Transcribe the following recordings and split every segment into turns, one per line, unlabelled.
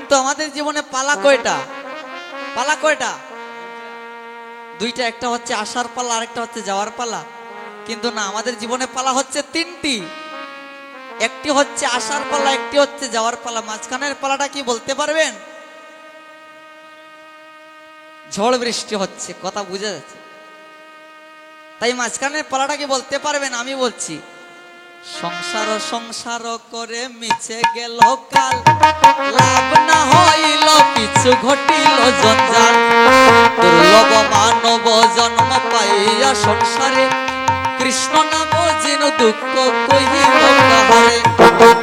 কিন্তু আমাদের জীবনে পালা কয়টা? পালা কয়টা? দুইটা, একটা হচ্ছে আসার পালা, আরেকটা হচ্ছে যাওয়ার পালা। কিন্তু না, আমাদের জীবনে পালা হচ্ছে তিনটি। একটি হচ্ছে আসার পালা, একটি হচ্ছে যাওয়ার পালা। মাঝখানের পালাটা কি বলতে পারবেন? ঝড় বৃষ্টি হচ্ছে, কথা বুঝা যাচ্ছে। তাই মাঝখানের পালাটা কি বলতে পারবেন? আমি বলছি, সংসার সংসার করে মিছে গেল কাল, লাভ না হইল কিছু ঘটিল জঞ্জাল। দুর্লভ মানব জন্ম পাইয়া সংসারে, কৃষ্ণ নাম যেন দুঃখ কহিল কাহারে।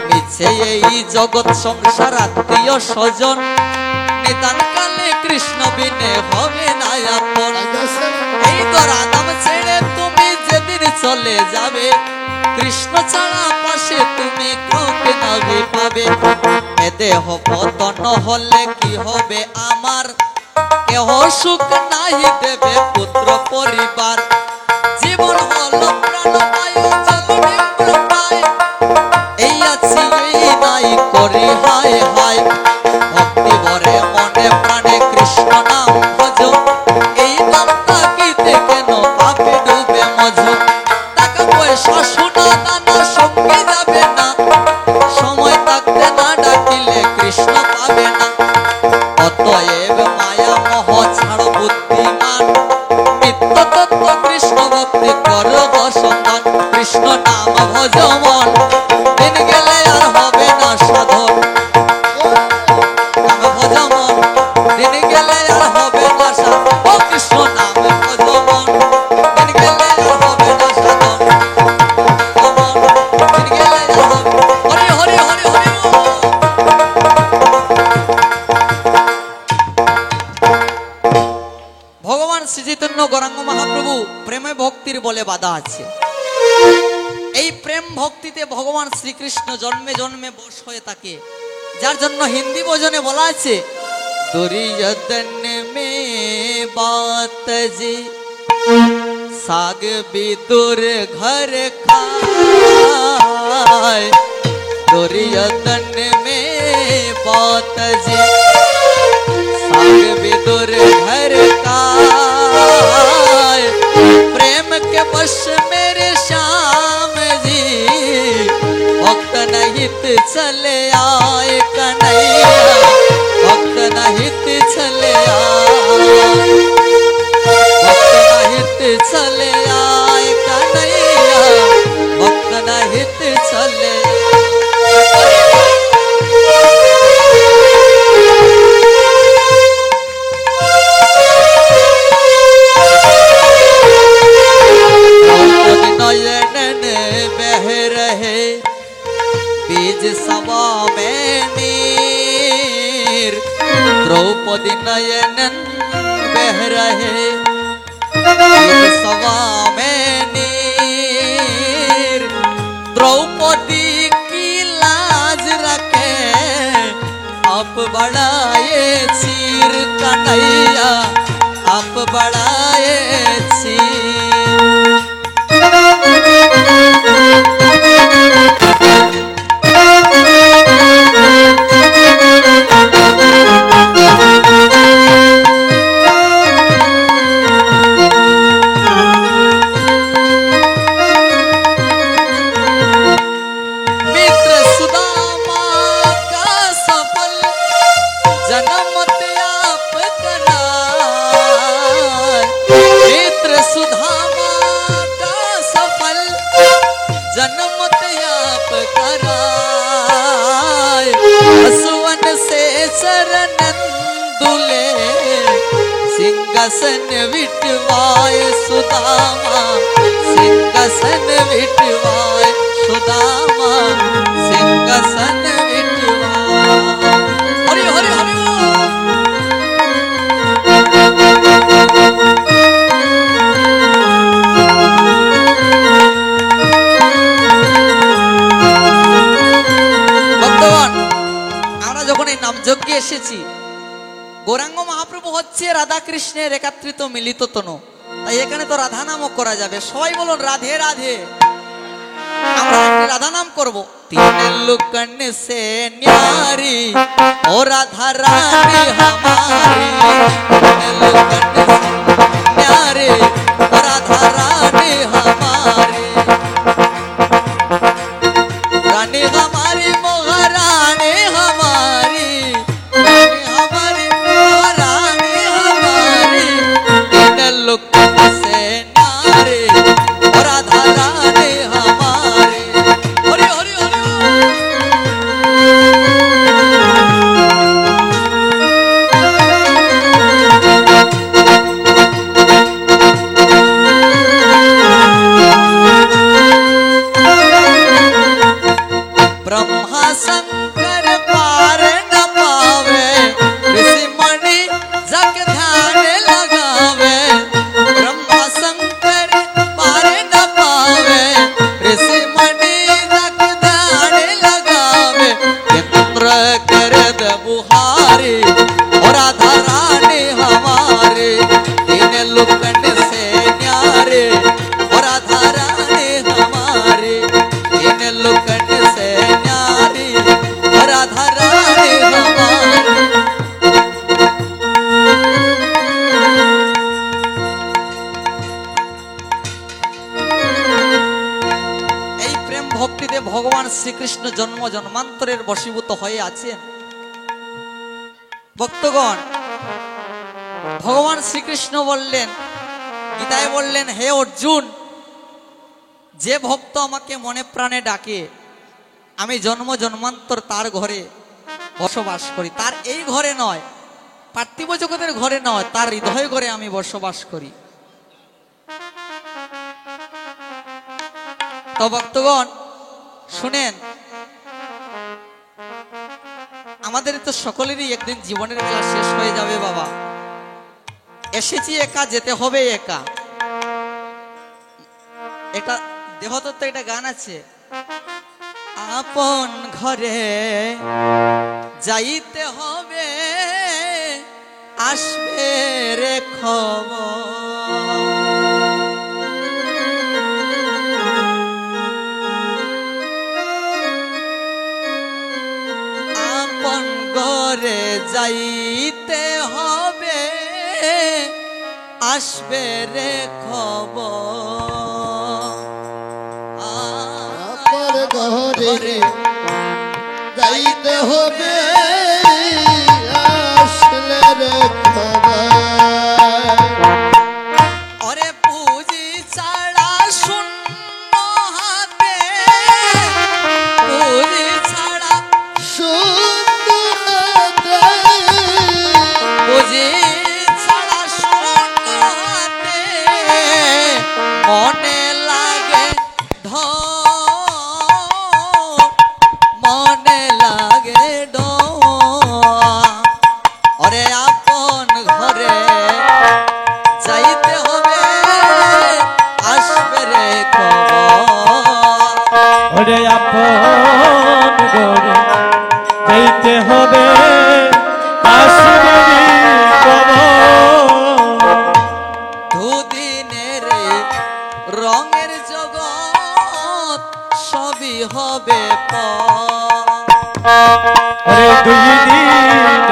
মিছে এই জগৎ সংসার আত্মীয় স্বজন, নিদান কালে কৃষ্ণ বিনে হবে না আপন। এই তো রাধাম ছেড়ে তুমি যেদিন চলে যাবে, কৃষ্ণ ছাড়া পাশে তুমি কাউকে নাহি পাবে। এ দেহ পতন হলে কি হবে আমার, কেহ সুখ নাহি দেবে পুত্র পরিবার। জীবন হলো প্রাণবায়ু জ্বলবে প্রায়, এই আছি এই নাই করি হায় হায়। ভক্তি ভরে মনে প্রাণে কৃষ্ণ নাম ভজ, এই নাম তাকিতে কেন পাপে ডুবে মজ। টাকা পয়সা সোনা দানা সঙ্গে যাবে না, সময় থাকতে না ডাকিলে কৃষ্ণ পাবে না। অতএব মায়া মোহ ছাড় বুদ্ধিমান, নিত্য তত্ত্ব কৃষ্ণ ভক্তি কর সন্ধান। কৃষ্ণ নাম ভজ মন, দিন গেলে আর হবে না সাধন। নাম ভজ মন, দিন গেলে আর হবে না সাধন। ও কৃষ্ণ নাম ভজ মন, দিন গেলে আর হবে না সাধন। দিন গেলে আর হবে। হরি হরি হরি হরি। ভগবান শ্রী চৈতন্য গৌরাঙ্গ মহাপ্রভু প্রেমে ভক্তির বলে বাধা আছে। এই প্রেম ভক্তিতে ভগবান শ্রীকৃষ্ণ জন্মে জন্মে বশ হয়ে থাকে, যার জন্য হিন্দি ভজনে বলা আছে, দুর্যোধন মে বাত জি সাগ বিদুর ঘর খায়। দুর্যোধন মে বাত জি साग विदुर घर का, प्रेम के वश मेरे श्याम जी, भक्त नहित चले आए कन्हैया, भक्त नहित चले आए, भक्त नहित चले आए कन्हैया, भक्त नहित चले। नयन बह रहे बीज सभा में नीर, द्रौपदी नयन बह रहे बीज सभा में नीर। द्रौपदी की लाज रखे आप बढ़ाए चीर कन्हैया, आप बढ़ाए चीर। सिंहासन विटवाए सुदामा, सिंहासन विटवाए सुदामा, सिंहासन विटवाए। हरि हरि हरि। ভগবান, আমরা যখন এই নাম যজ্ঞে এসেছি, গৌরাঙ্গ মহাপ্রভু হচ্ছে রাধা কৃষ্ণের একাত্রিত মিলিত তনু, তাই এখানে তো রাধা নামও করা যাবে। সবাই বলুন রাধে রাধে। আমরা একটি রাধা নাম করব। तीन लुकन से न्यारी ओ राधा रानी हमारी, तीन लुकन से न्यारी ओ राधा रानी हमारी, रानी हमारी महारानी हमारी, रानी हमारी महारानी हमारी, तीन लुकन से न्यारी ओ राधा रानी हमारी। हरि हरि ब्रह्मा शंकर पार न पावे, ऋषि मुनि जग ध्यान लगावे, ब्रह्मा शंकर पार न पावे, ऋषि मुनि जग ध्यान लगावे, इंद्र करद बुहारी और राधा रानी हमारे, तीन लुकन से न्यारे और राधा रानी हमारे, तीन लुकन से न्यारी और राधा रानी हमारे। এই প্রেম ভক্তিতে ভগবান শ্রীকৃষ্ণ জন্ম জন্মান্তরের বশীভূত হয়ে আছেন। ভক্তগণ, ভগবান শ্রীকৃষ্ণ বললেন, গীতায় বললেন, হে অর্জুন, যে ভক্ত আমাকে মনে প্রাণে ডাকে আমি জন্ম জন্মান্তর তার ঘরে বসবাস করি। তার এই ঘরে নয়, পার্থিব জগতের ঘরে নয়, তার হৃদয় ঘরে আমি বসবাস করি। তো ভক্তগণ শুনেন, আমাদের তো সকলেরই একদিন জীবনের বেলা শেষ হয়ে যাবে বাবা। এসেছি একা, যেতে হবে একা। এটা দেহতত্ত্ব, এটা গান আছে, আপন ঘরে যাইতে হবে, আসবে রে খবর, আপন ঘরে যাইতে হবে, আসবে রে খবর,
ঘরে যাইতে হবে, আসলে রে খবর,
ওরে পুঁজি ছাড়া শূন্য হাতে, পুঁজি ছাড়া
শূন্য হাতে,
পুঁজি ছাড়া শূন্য হাতে, মনে লাগে মনে লাগে ওরে আপন ঘরে যাইতে হবে, আসবে রে খবর,
ওরে আপন ঘরে যাইতে হবে, আসবে রে খবর,
দুদিনের রঙের জগৎ সবই হবে
ওরে দুই দিনের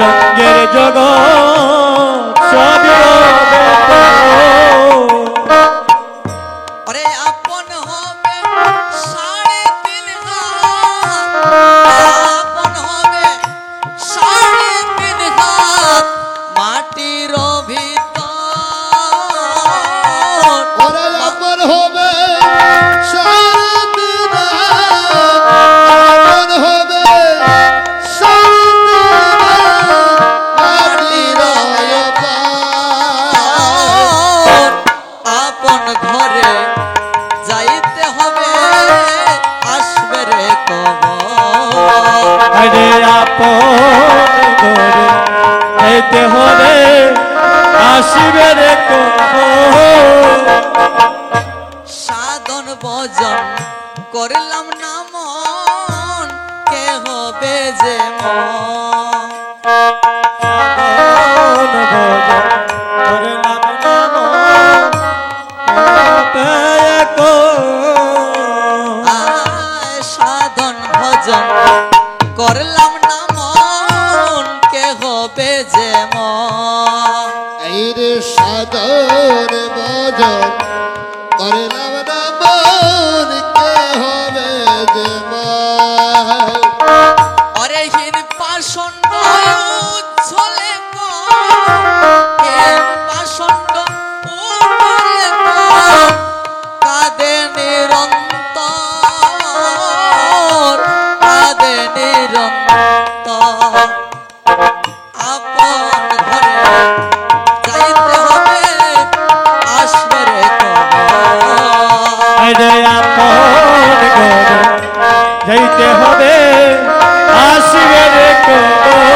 রঙের জগৎ সবই হবে
ওরে আপন হবে 3.5 হাত, আপন হবে 3.5 হাত মাটির ভিতর,
ওরে আপন হবে
আপন ঘরে যাইতে হবে, আসবে রে খবর,
আরে আপন ঘরে যাইতে হবে, আসবে রে খবর,
সাধন ভজন করলাম না মন, কে হবে যে মন,
সাধন ভজন করলাম না মন,
হবে যেমন।
এই রে সাদর ভজন করলাম না মন কে হবে যে মন।
অরেহীন পাষণ্ড উজ্জ্বলে পাষণ্ড কাঁদে নিরন্তর, কাঁদে নিরন্তর। আপন ঘরে যাইতে হবে, আসবে রে কখন।
রে আপন ঘরে যাইতে হবে, আসবে রে কখন।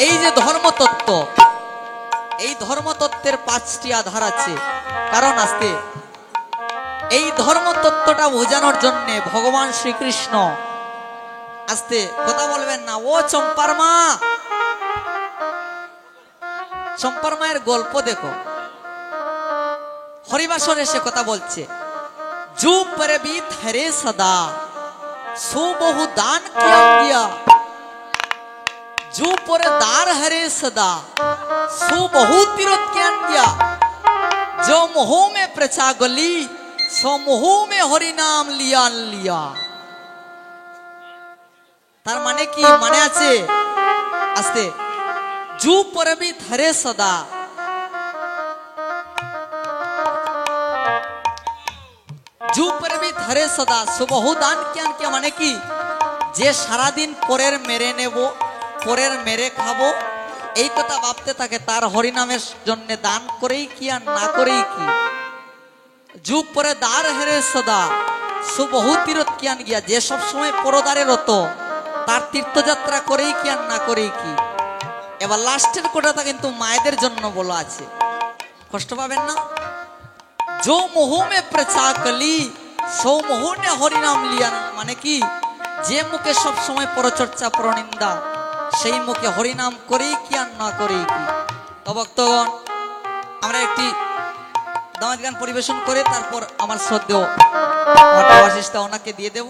এই যে ধর্মতত্ত্ব, এই ধর্মতত্ত্বের 5টি আধার আছে। কারণ আজকে এই ধর্মতত্ত্বটা বোঝানোর জন্য ভগবান শ্রীকৃষ্ণ আজকে কথা বলবেন না, ও চম্পার মা, চম্পার মায়ের গল্প দেখো। হরিবাসর এসে কথা বলছে, জু পরবিত হরে সদা সো বহু দান কিয়া গিয়া, जू पर दार हरे सदा सो बहु तीरथ ज्ञान दिया, जो मोह में प्रचा गली सो मोह में हरि नाम लिया लिया। तार माने की माने आछे आस्ते जू पर भी हरे सदा, जू पर भी हरे सदा सो बहु दान ज्ञान क्या माने की जे सारा दिन परेर मेरे नेबो, পরের মেরে খাবো, এই কথা ভাবতে থাকে, তার হরিনামের জন্য দান করেই কি আর না করেই কি। যুগ পরে দ্বার হেরে সদা সুবহু তীরথ কিয়ান গিয়া, যে সব সময় পরদারে রত তার তীর্থযাত্রা করেই কি আর না করেই কি। এবার লাস্টের কোটাটা কিন্তু মায়েদের জন্য বলা আছে, কষ্ট পাবেন না। जो मोह में प्रचा कली सो मोह ने हरिनाम लिया, মানে কি যে মুখে সব সময় পরচর্চা পরনিন্দা, সেই মুখে হরিনাম করেই কি আর না করেই কি। তো ভক্তগণ, আমরা একটি দামাত গান পরিবেশন করে তারপর আমার শ্রদ্ধেয় আমার দেবাশিসটা ওনাকে দিয়ে দেব।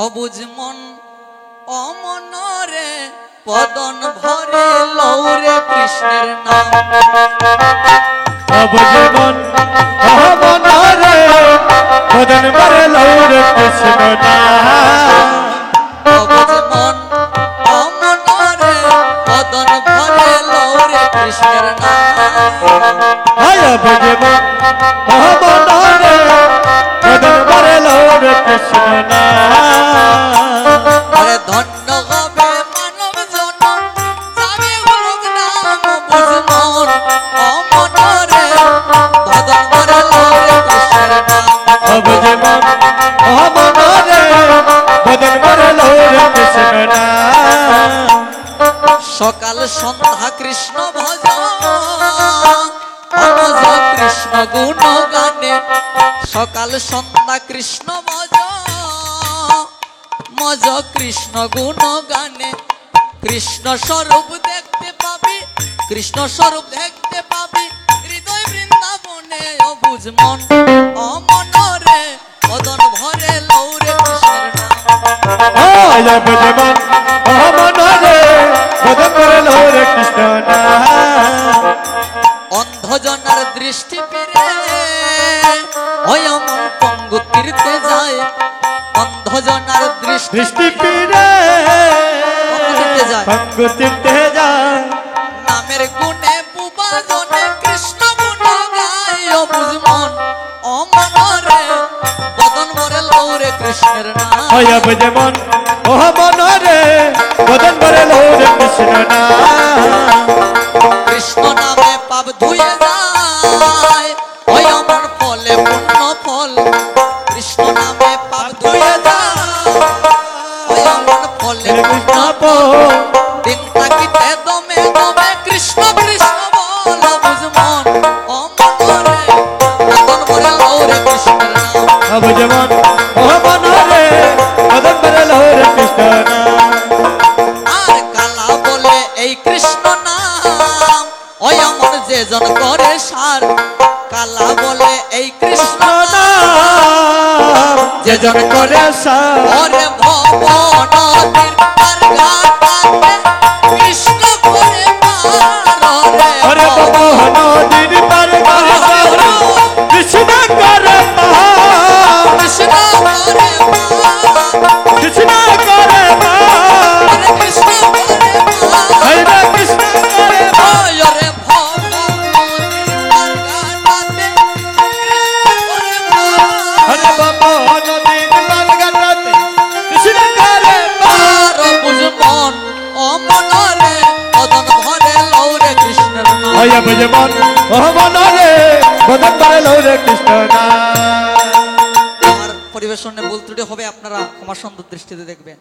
অবুঝ মন অমনরে পদন ভরে লৌরে কৃষ্ণের নাম,
অবুঝ মন অমনরে পদন ভরে লৌরে কৃষ্ণ নাম।
অবুঝ মন অমনরে পদন ভরে লৌরে কৃষ্ণের নাম।
হায় অবুঝ মন অমনরে পদন ভরে লৌরে কৃষ্ণ নাম।
আরে ধন্য হবে মানব জনম যাবে গুরুর নাম। অবুঝ মন অমনরে পদন ভরে লৌরে কৃষ্ণের নাম।
অবুঝ মন অমনরে পদন ভরে লৌরে কৃষ্ণ নাম।
সকাল সন্ধ্যা কৃষ্ণ ভজন অনজ কৃষ্ণ গুণ গানে, সকাল সন্ধ্যা কৃষ্ণ ভজন মজ কৃষ্ণ গুণ গানে। কৃষ্ণ স্বরূপ দেখতে পাবি, কৃষ্ণ স্বরূপ দেখতে পাবি হৃদয় বৃন্দাবনে। অবুঝ মন অমনরে পদন ভরে লৌরে কৃষ্ণের নাম।
হায় অবুঝ মন অমনরে পদন ভরে লৌরে কৃষ্ণ নাম।
অন্ধজনার দৃষ্টি পেরে ওই অমন পঙ্গু তীর্থে যায়, অন্ধজনার দৃষ্টি
দৃষ্টি পীড়ে
তীর্থে যায়।
ভঙ্গ তীর্থে যায়,
নামের গুণে বুবা জনে কৃষ্ণ গুণ গায়। অবুঝ মন অমনরে বদন ভরে লৌরে কৃষ্ণের নাম।
হয় অবুঝ মন অমনরে পদন ভরে লৌরে কৃষ্ণ নাম।
কৃষ্ণ নামে পাপ ধুয়ে যায়, ওই অমন ফলে পুণ্য ফল। কৃষ্ণ নামে পাপ ধুয়ে যায়, ওই অমন ফলে পুণ্য ফল। দিন থাকিতে দমে দমে কৃষ্ণ কৃষ্ণ বল। অবুঝ মন অমনরে পদন ভরে লৌরে কৃষ্ণের নাম।
অবুঝ মন অমনরে পদন ভরে লৌরে কৃষ্ণ নাম।
আর কালা বলে এই কৃষ্ণ নাম, ওই অমন যে জন করে সার। কালা বলে এই কৃষ্ণ নাম, যে জন করে
সার
ওরে ভব নদীর পার ঘাটাতে কৃষ্ণ করে মারে
ওরে বাবা নদীর পার ঘাটে কৃষ্ণ করে পার
কৃষ্ণ করে
কৃষ্ণ করে পার
ওরে কৃষ্ণ করে
হরে কৃষ্ণ করে পার
ওরে ভব নদীর পার ঘাটাতে
হরে বাবা নদীর পার ঘাটে কৃষ্ণ করে পার
আর বুঝমন অমনরে অদন ভরে লৌরে কৃষ্ণের নাম
আয়া বুঝে মন ও মনরে বদন করে লৌরে কৃষ্ণ না
আমার পরিবেশনে ভুল ত্রুটি হবে আপনারা ক্ষমা সুন্দর দৃষ্টিতে দেখবেন।